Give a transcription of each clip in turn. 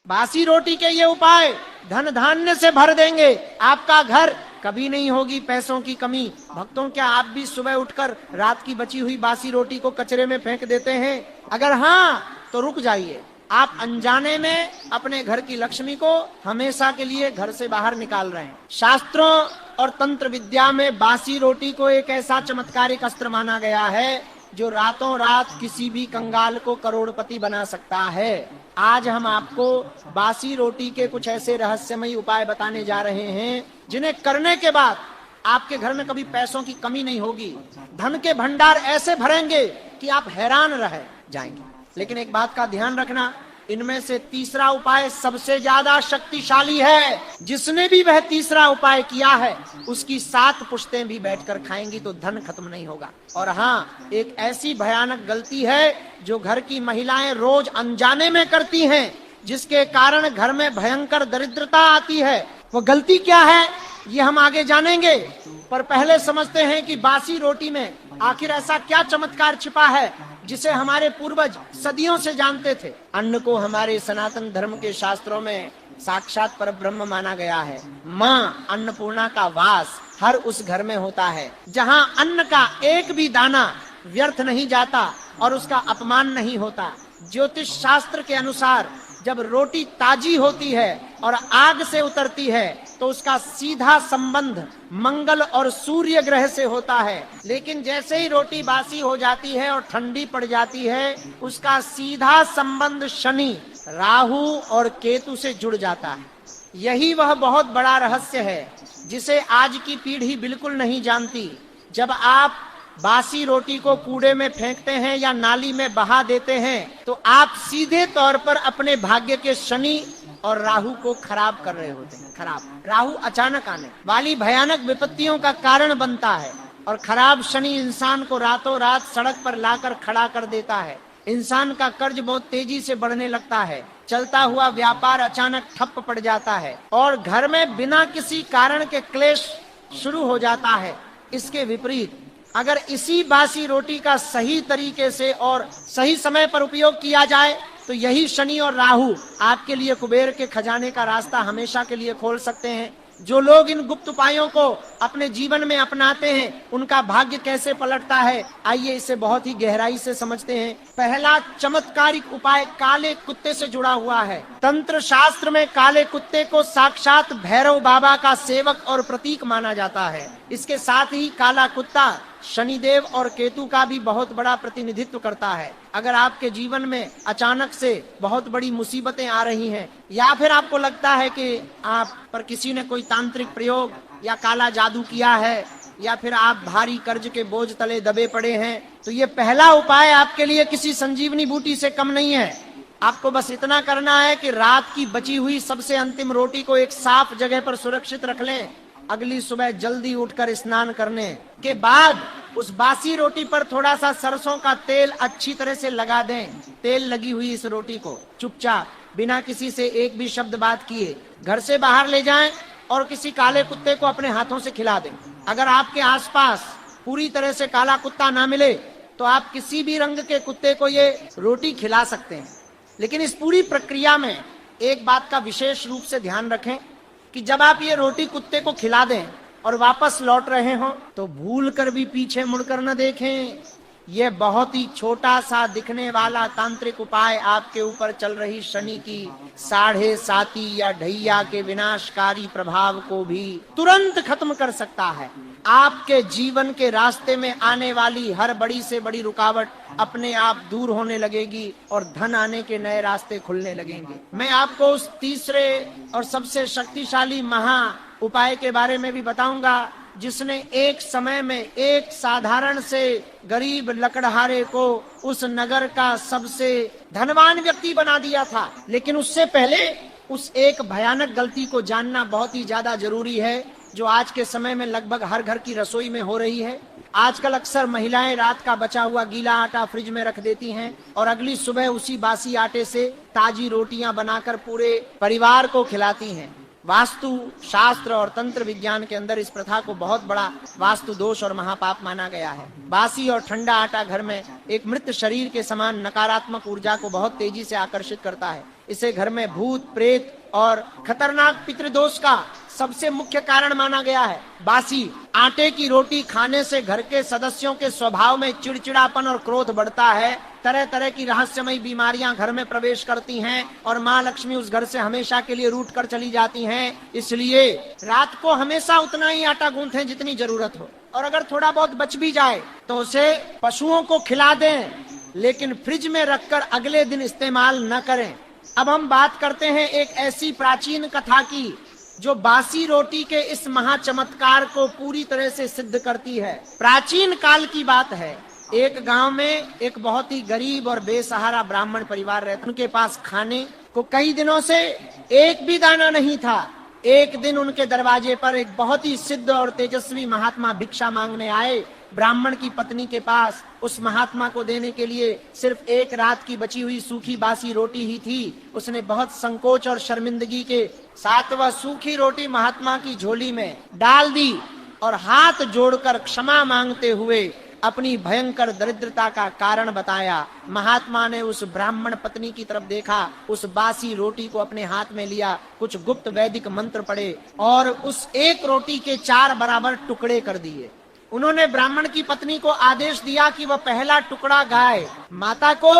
बासी रोटी के ये उपाय धन धान्य से भर देंगे आपका घर, कभी नहीं होगी पैसों की कमी। भक्तों, क्या आप भी सुबह उठकर रात की बची हुई बासी रोटी को कचरे में फेंक देते हैं? अगर हाँ, तो रुक जाइए। आप अनजाने में अपने घर की लक्ष्मी को हमेशा के लिए घर से बाहर निकाल रहे हैं। शास्त्रों और तंत्र विद्या में बासी रोटी को एक ऐसा चमत्कारिक अस्त्र माना गया है जो रातों रात किसी भी कंगाल को करोड़पति बना सकता है। आज हम आपको बासी रोटी के कुछ ऐसे रहस्यमयी उपाय बताने जा रहे हैं जिन्हें करने के बाद आपके घर में कभी पैसों की कमी नहीं होगी। धन के भंडार ऐसे भरेंगे कि आप हैरान रह जाएंगे। लेकिन एक बात का ध्यान रखना, इनमें से तीसरा उपाय सबसे ज्यादा शक्तिशाली है। जिसने भी वह तीसरा उपाय किया है उसकी 7 पुश्तें भी बैठकर खाएंगी तो धन खत्म नहीं होगा। और हाँ, एक ऐसी भयानक गलती है जो घर की महिलाएं रोज अनजाने में करती हैं, जिसके कारण घर में भयंकर दरिद्रता आती है। वो गलती क्या है ये हम आगे जानेंगे, पर पहले समझते हैं कि बासी रोटी में आखिर ऐसा क्या चमत्कार छिपा है जिसे हमारे पूर्वज सदियों से जानते थे। अन्न को हमारे सनातन धर्म के शास्त्रों में साक्षात परब्रह्म माना गया है। माँ अन्नपूर्णा का वास हर उस घर में होता है जहाँ अन्न का एक भी दाना व्यर्थ नहीं जाता और उसका अपमान नहीं होता। ज्योतिष शास्त्र के अनुसार जब रोटी ताजी होती है और आग से उतरती है तो उसका सीधा संबंध मंगल और सूर्य ग्रह से होता है। लेकिन जैसे ही रोटी बासी हो जाती है और ठंडी पड़ जाती है, उसका सीधा संबंध शनि, राहु और केतु से जुड़ जाता है। यही वह बहुत बड़ा रहस्य है जिसे आज की पीढ़ी बिल्कुल नहीं जानती। जब आप बासी रोटी को कूड़े में फेंकते हैं या नाली में बहा देते हैं तो आप सीधे तौर पर अपने भाग्य के शनि और राहु को खराब कर रहे होते हैं। खराब राहु अचानक आने वाली भयानक विपत्तियों का कारण बनता है और खराब शनि इंसान को रातों रात सड़क पर लाकर खड़ा कर देता है। इंसान का कर्ज बहुत तेजी से बढ़ने लगता है, चलता हुआ व्यापार अचानक ठप पड़ जाता है और घर में बिना किसी कारण के क्लेश शुरू हो जाता है। इसके विपरीत अगर इसी बासी रोटी का सही तरीके से और सही समय पर उपयोग किया जाए तो यही शनि और राहु आपके लिए कुबेर के खजाने का रास्ता हमेशा के लिए खोल सकते हैं। जो लोग इन गुप्त उपायों को अपने जीवन में अपनाते हैं उनका भाग्य कैसे पलटता है, आइए इसे बहुत ही गहराई से समझते हैं। पहला चमत्कारिक उपाय काले कुत्ते से जुड़ा हुआ है। तंत्र शास्त्र में काले कुत्ते को साक्षात भैरव बाबा का सेवक और प्रतीक माना जाता है। इसके साथ ही काला कुत्ता शनिदेव और केतु का भी बहुत बड़ा प्रतिनिधित्व करता है। अगर आपके जीवन में अचानक से बहुत बड़ी मुसीबतें आ रही हैं या फिर आपको लगता है कि आप पर किसी ने कोई तांत्रिक प्रयोग या काला जादू किया है या फिर आप भारी कर्ज के बोझ तले दबे पड़े हैं, तो ये पहला उपाय आपके लिए किसी संजीवनी बूटी से कम नहीं है। आपको बस इतना करना है कि रात की बची हुई सबसे अंतिम रोटी को एक साफ जगह पर सुरक्षित रख लें। अगली सुबह जल्दी उठकर स्नान करने के बाद उस बासी रोटी पर थोड़ा सा सरसों का तेल अच्छी तरह से लगा दें। तेल लगी हुई इस रोटी को चुपचाप बिना किसी से एक भी शब्द बात किए घर से बाहर ले जाएं और किसी काले कुत्ते को अपने हाथों से खिला दें। अगर आपके आसपास पूरी तरह से काला कुत्ता ना मिले तो आप किसी भी रंग के कुत्ते को ये रोटी खिला सकते हैं। लेकिन इस पूरी प्रक्रिया में एक बात का विशेष रूप से ध्यान रखें कि जब आप ये रोटी कुत्ते को खिला दें और वापस लौट रहे हो तो भूल कर भी पीछे मुड़कर न देखें। यह बहुत ही छोटा सा दिखने वाला तांत्रिक उपाय आपके ऊपर चल रही शनि की 7.5 या ढैया के विनाशकारी प्रभाव को भी तुरंत खत्म कर सकता है। आपके जीवन के रास्ते में आने वाली हर बड़ी से बड़ी रुकावट अपने आप दूर होने लगेगी और धन आने के नए रास्ते खुलने लगेंगे। मैं आपको उस तीसरे और सबसे शक्तिशाली महा उपाय के बारे में भी बताऊंगा जिसने एक समय में एक साधारण से गरीब लकड़हारे को उस नगर का सबसे धनवान व्यक्ति बना दिया था। लेकिन उससे पहले उस एक भयानक गलती को जानना बहुत ही ज्यादा जरूरी है जो आज के समय में लगभग हर घर की रसोई में हो रही है। आजकल अक्सर महिलाएं रात का बचा हुआ गीला आटा फ्रिज में रख देती हैं और अगली सुबह उसी बासी आटे से ताजी रोटियां बनाकर पूरे परिवार को खिलाती हैं। वास्तु शास्त्र और तंत्र विज्ञान के अंदर इस प्रथा को बहुत बड़ा वास्तु दोष और महापाप माना गया है। बासी और ठंडा आटा घर में एक मृत शरीर के समान नकारात्मक ऊर्जा को बहुत तेजी से आकर्षित करता है। इसे घर में भूत प्रेत और खतरनाक पितृदोष का सबसे मुख्य कारण माना गया है। बासी आटे की रोटी खाने से घर के सदस्यों के स्वभाव में चिड़चिड़ापन और क्रोध बढ़ता है। तरह तरह की रहस्यमयी बीमारियां घर में प्रवेश करती हैं और माँ लक्ष्मी उस घर से हमेशा के लिए रूठ कर चली जाती हैं। इसलिए रात को हमेशा उतना ही आटा गूंथें जितनी जरूरत हो, और अगर थोड़ा बहुत बच भी जाए तो उसे पशुओं को खिला दें, लेकिन फ्रिज में रखकर अगले दिन इस्तेमाल न करें। अब हम बात करते हैं एक ऐसी प्राचीन कथा की जो बासी रोटी के इस महाचमत्कार को पूरी तरह से सिद्ध करती है। प्राचीन काल की बात है। एक गांव में एक बहुत ही गरीब और बेसहारा ब्राह्मण परिवार रहता। उनके पास खाने को कई दिनों से एक भी दाना नहीं था। एक दिन उनके दरवाजे पर एक बहुत ही सिद्ध और तेजस्वी महात्मा भिक्षा मांगने आए। ब्राह्मण की पत्नी के पास उस महात्मा को देने के लिए सिर्फ एक रात की बची हुई सूखी बासी रोटी ही थी। उसने बहुत संकोच और शर्मिंदगी के साथ वह सूखी रोटी महात्मा की झोली में डाल दी और हाथ जोड़कर क्षमा मांगते हुए अपनी भयंकर दरिद्रता का कारण बताया। महात्मा ने उस ब्राह्मण पत्नी की तरफ देखा, उस बासी रोटी को अपने हाथ में लिया, कुछ गुप्त वैदिक मंत्र पढ़े और उस एक रोटी के 4 बराबर टुकड़े कर दिए। उन्होंने ब्राह्मण की पत्नी को आदेश दिया कि वह पहला टुकड़ा गाय माता को,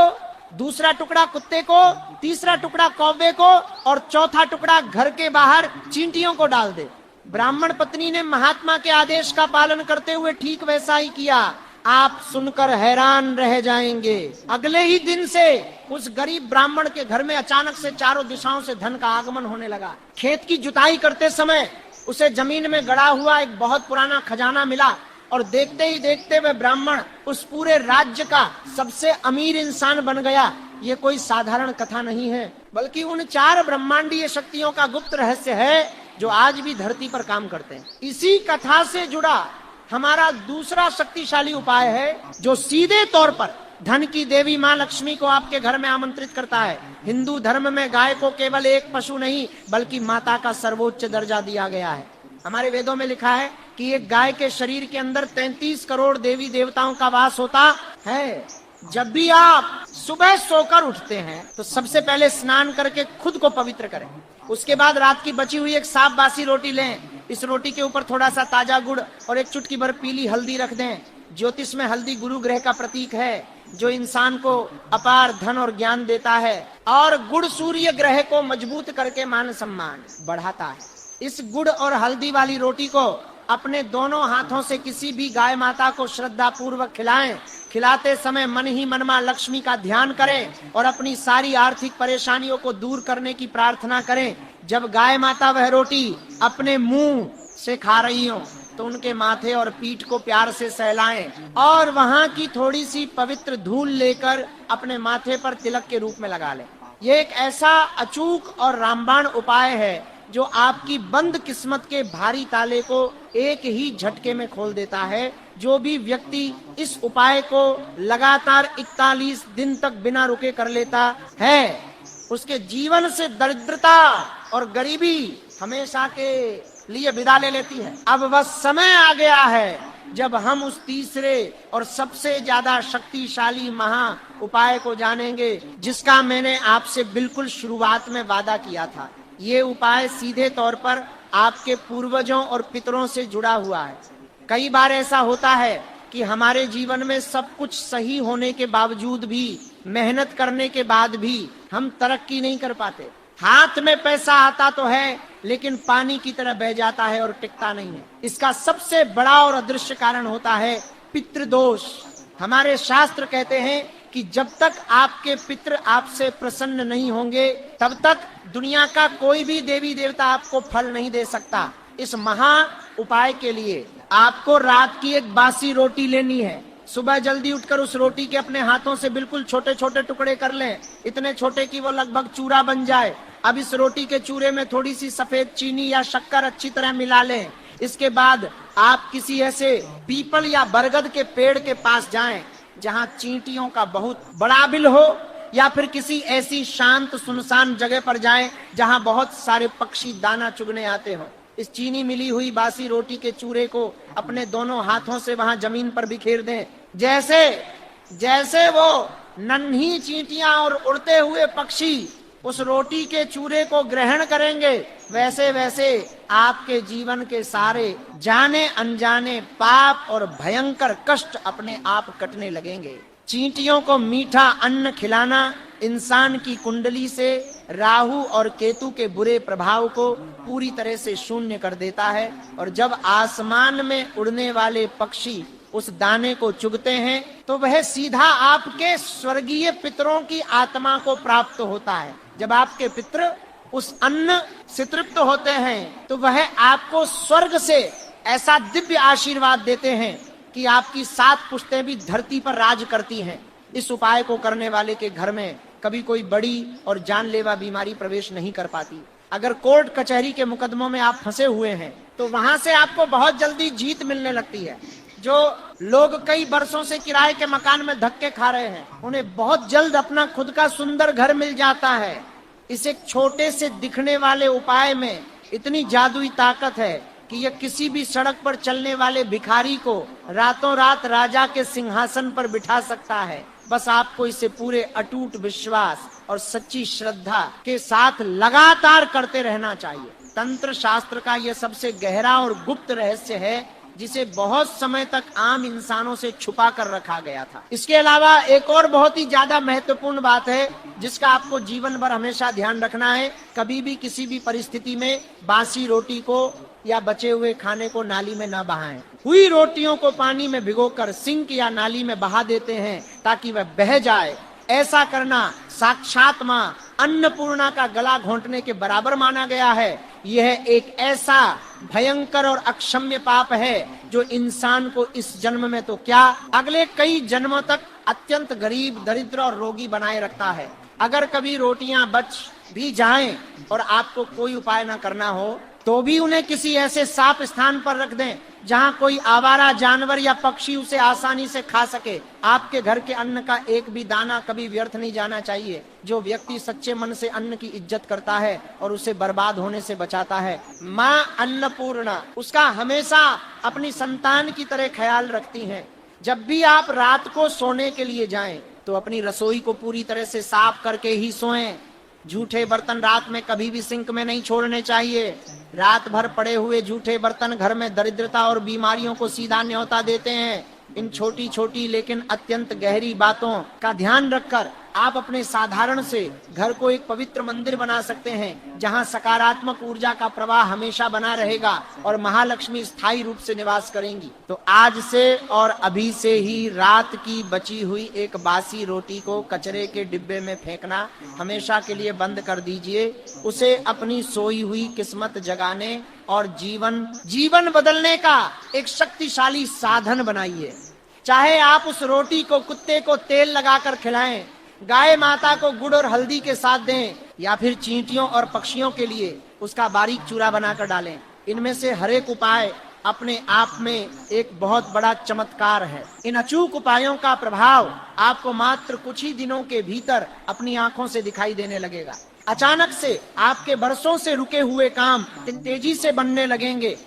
दूसरा टुकड़ा कुत्ते को, तीसरा टुकड़ा कौवे को और चौथा टुकड़ा घर के बाहर चींटियों को डाल दे। ब्राह्मण पत्नी ने महात्मा के आदेश का पालन करते हुए ठीक वैसा ही किया। आप सुनकर हैरान रह जाएंगे। अगले ही दिन से उस गरीब ब्राह्मण के घर में अचानक से चारों दिशाओं से धन का आगमन होने लगा। खेत की जुताई करते समय उसे जमीन में गड़ा हुआ एक बहुत पुराना खजाना मिला और देखते ही देखते वह ब्राह्मण उस पूरे राज्य का सबसे अमीर इंसान बन गया। ये कोई साधारण कथा नहीं है, बल्कि उन 4 ब्रह्मांडीय शक्तियों का गुप्त रहस्य है जो आज भी धरती पर काम करते हैं। इसी कथा से जुड़ा हमारा दूसरा शक्तिशाली उपाय है जो सीधे तौर पर धन की देवी माँ लक्ष्मी को आपके घर में आमंत्रित करता है। हिंदू धर्म में गाय को केवल एक पशु नहीं बल्कि माता का सर्वोच्च दर्जा दिया गया है। हमारे वेदों में लिखा है कि एक गाय के शरीर के अंदर 33 करोड़ देवी देवताओं का वास होता है। जब भी आप सुबह सोकर उठते हैं तो सबसे पहले स्नान करके खुद को पवित्र करें। उसके बाद रात की बची हुई एक साफ बासी रोटी लें। इस रोटी के ऊपर थोड़ा सा ताजा गुड़ और एक चुटकी भर पीली हल्दी रख दें। ज्योतिष में हल्दी गुरु ग्रह का प्रतीक है जो इंसान को अपार धन और ज्ञान देता है, और गुड़ सूर्य ग्रह को मजबूत करके मान सम्मान बढ़ाता है। इस गुड़ और हल्दी वाली रोटी को अपने दोनों हाथों से किसी भी गाय माता को श्रद्धा पूर्वक खिलाएं। खिलाते समय मन ही मन मां लक्ष्मी का ध्यान करें और अपनी सारी आर्थिक परेशानियों को दूर करने की प्रार्थना करें। जब गाय माता वह रोटी अपने मुंह से खा रही हो तो उनके माथे और पीठ को प्यार से सहलाएं और वहां की थोड़ी सी पवित्र धूल लेकर अपने माथे पर तिलक के रूप में लगा लें। ये एक ऐसा अचूक और रामबाण उपाय है जो आपकी बंद किस्मत के भारी ताले को एक ही झटके में खोल देता है। जो भी व्यक्ति इस उपाय को लगातार 41 दिन तक बिना रुके कर लेता है उसके जीवन से दरिद्रता और गरीबी हमेशा के लिए विदा ले लेती है। अब वह समय आ गया है जब हम उस तीसरे और सबसे ज्यादा शक्तिशाली महा उपाय को जानेंगे जिसका मैंने आपसे बिल्कुल शुरुआत में वादा किया था। ये उपाय सीधे तौर पर आपके पूर्वजों और पितरों से जुड़ा हुआ है। कई बार ऐसा होता है कि हमारे जीवन में सब कुछ सही होने के बावजूद भी, मेहनत करने के बाद भी हम तरक्की नहीं कर पाते। हाथ में पैसा आता तो है लेकिन पानी की तरह बह जाता है और टिकता नहीं है। इसका सबसे बड़ा और अदृश्य कारण होता है पितृदोष। हमारे शास्त्र कहते हैं कि जब तक आपके पितृ आपसे प्रसन्न नहीं होंगे तब तक दुनिया का कोई भी देवी देवता आपको फल नहीं दे सकता। इस महा उपाय के लिए आपको रात की एक बासी रोटी लेनी है। सुबह जल्दी उठकर उस रोटी के अपने हाथों से बिल्कुल छोटे छोटे टुकड़े कर लें, इतने छोटे कि वो लगभग चूरा बन जाए। अब इस रोटी के चूरे में थोड़ी सी सफेद चीनी या शक्कर अच्छी तरह मिला लें। इसके बाद आप किसी ऐसे पीपल या बरगद के पेड़ के पास जाएं जहां चींटियों का बहुत बड़ा बिल हो, या फिर किसी ऐसी शांत सुनसान जगह पर जाएं जहां बहुत सारे पक्षी दाना चुगने आते हो। इस चीनी मिली हुई बासी रोटी के चूरे को अपने दोनों हाथों से वहां जमीन पर बिखेर दें। जैसे जैसे वो नन्ही चींटियां और उड़ते हुए पक्षी उस रोटी के चूरे को ग्रहण करेंगे, वैसे वैसे आपके जीवन के सारे जाने अनजाने पाप और भयंकर कष्ट अपने आप कटने लगेंगे। चींटियों को मीठा अन्न खिलाना इंसान की कुंडली से राहु और केतु के बुरे प्रभाव को पूरी तरह से शून्य कर देता है, और जब आसमान में उड़ने वाले पक्षी उस दाने को चुगते हैं तो वह सीधा आपके स्वर्गीय पितरों की आत्मा को प्राप्त होता है। जब आपके पितृ उस अन्न से तृप्त होते हैं तो वह आपको स्वर्ग से ऐसा दिव्य आशीर्वाद देते हैं कि आपकी 7 पुश्तें भी धरती पर राज करती हैं। इस उपाय को करने वाले के घर में कभी कोई बड़ी और जानलेवा बीमारी प्रवेश नहीं कर पाती। अगर कोर्ट कचहरी के मुकदमों में आप फंसे हुए हैं तो वहां से आपको बहुत जल्दी जीत मिलने लगती है। जो लोग कई वर्षों से किराए के मकान में धक्के खा रहे हैं, उन्हें बहुत जल्द अपना खुद का सुंदर घर मिल जाता है। इस एक छोटे से दिखने वाले उपाय में इतनी जादुई ताकत है कि यह किसी भी सड़क पर चलने वाले भिखारी को रातों रात राजा के सिंहासन पर बिठा सकता है। बस आपको इसे पूरे अटूट विश्वास और सच्ची श्रद्धा के साथ लगातार करते रहना चाहिए। तंत्र शास्त्र का यह सबसे गहरा और गुप्त रहस्य है जिसे बहुत समय तक आम इंसानों से छुपा कर रखा गया था। इसके अलावा एक और बहुत ही ज्यादा महत्वपूर्ण बात है जिसका आपको जीवन भर हमेशा ध्यान रखना है। कभी भी किसी भी परिस्थिति में बासी रोटी को या बचे हुए खाने को नाली में न बहाएं। हुई रोटियों को पानी में भिगोकर सिंक या नाली में बहा देते हैं ताकि वह बह जाए। ऐसा करना साक्षात मां अन्नपूर्णा का गला घोंटने के बराबर माना गया है। यह एक ऐसा भयंकर और अक्षम्य पाप है जो इंसान को इस जन्म में तो क्या, अगले कई जन्मों तक अत्यंत गरीब, दरिद्र और रोगी बनाए रखता है। अगर कभी रोटियां बच भी जाएं और आपको कोई उपाय न करना हो तो भी उन्हें किसी ऐसे साफ स्थान पर रख दें जहां कोई आवारा जानवर या पक्षी उसे आसानी से खा सके। आपके घर के अन्न का एक भी दाना कभी व्यर्थ नहीं जाना चाहिए। जो व्यक्ति सच्चे मन से अन्न की इज्जत करता है और उसे बर्बाद होने से बचाता है, माँ अन्नपूर्णा उसका हमेशा अपनी संतान की तरह ख्याल रखती हैं। जब भी आप रात को सोने के लिए जाएं तो अपनी रसोई को पूरी तरह से साफ करके ही सोएं। झूठे बर्तन रात में कभी भी सिंक में नहीं छोड़ने चाहिए। रात भर पड़े हुए झूठे बर्तन घर में दरिद्रता और बीमारियों को सीधा न्योता देते हैं। इन छोटी छोटी लेकिन अत्यंत गहरी बातों का ध्यान रखकर आप अपने साधारण से घर को एक पवित्र मंदिर बना सकते हैं जहां सकारात्मक ऊर्जा का प्रवाह हमेशा बना रहेगा और महालक्ष्मी स्थायी रूप से निवास करेंगी। तो आज से और अभी से ही रात की बची हुई एक बासी रोटी को कचरे के डिब्बे में फेंकना हमेशा के लिए बंद कर दीजिए। उसे अपनी सोई हुई किस्मत जगाने और जीवन बदलने का एक शक्तिशाली साधन बनाइए। चाहे आप उस रोटी को कुत्ते को तेल लगाकर खिलाएं, गाय माता को गुड़ और हल्दी के साथ दें, या फिर चींटियों और पक्षियों के लिए उसका बारीक चूरा बनाकर डालें। इनमें से हर एक उपाय अपने आप में एक बहुत बड़ा चमत्कार है। इन अचूक उपायों का प्रभाव आपको मात्र कुछ ही दिनों के भीतर अपनी आंखों से दिखाई देने लगेगा। अचानक से आपके बरसों से रुके हुए काम तेजी से बनने लगेंगे।